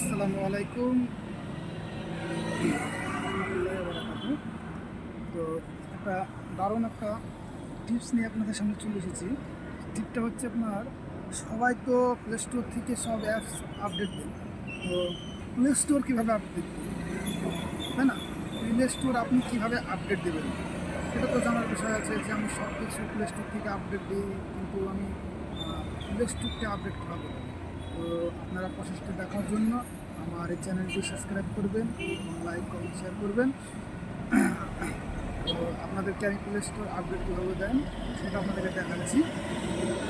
আসসালামু আলাইকুম রহমতুল্লাহি ওয়া বারাকাতুহু। তো একটা দারুণ একটা টিপস নিয়ে আপনাদের সামনে চলে এসেছি। টিপটা হচ্ছে আপনার, সবাই তো প্লে স্টোর থেকে সব অ্যাপস আপডেট দেন। তো প্লে স্টোর কীভাবে আপডেট দেবেন, তাই না? প্লে স্টোর আপনি কীভাবে আপডেট দেবেন এটা তো জানার বিষয় আছে যে আমি সব কিছু প্লে স্টোর থেকে আপডেট দিই, কিন্তু আমি প্লে স্টোরকে আপডেট করাবো। তো আপনারা প্রসেসটা দেখার জন্য আমার এই চ্যানেলটি সাবস্ক্রাইব করবেন এবং লাইক কমেন্ট শেয়ার করবেন। তো আপনাদেরকে আমি প্লে স্টোর আপডেট কীভাবে দেন সেটা আপনাদেরকে দেখাচ্ছি,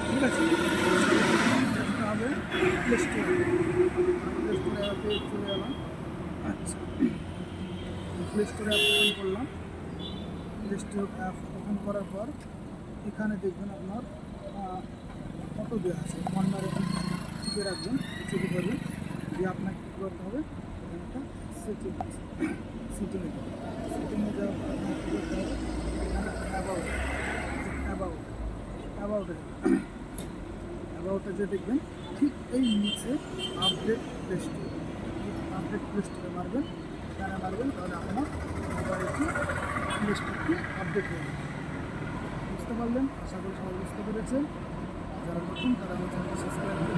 ঠিক আছে? চেষ্টা হবে প্লে স্টোর, প্লে স্টোরে অ্যাপে চলে এলাম। আচ্ছা, প্লে স্টোরে অ্যাপ ওপেন করলাম। প্লে স্টোর অ্যাপ ওপেন করার পর এখানে দেখবেন আপনার ফটো দেওয়া আছে, কর্নারে টিপে রাখবেন, চেপে ধরবেন দিয়ে আপনাকে কী করতে হবে, একটা সেটিংয়ে যাওয়ার পর আপনাকে কী করতে হবে, এখানে অ্যাবাউটে যে দেখবেন ঠিক এই নিচে আপডেট প্লে স্টোরে মারবেন, এখানে মারবেন, তাহলে আপনার মোবাইলটি প্লে স্টোরটি আপডেট হয়ে যাবে। বুঝতে পারলেন? আশা করি সবাই বুঝতে পেরেছেন। যারা নতুন তারা আমার চ্যানেলটি সাবস্ক্রাইব করবেন।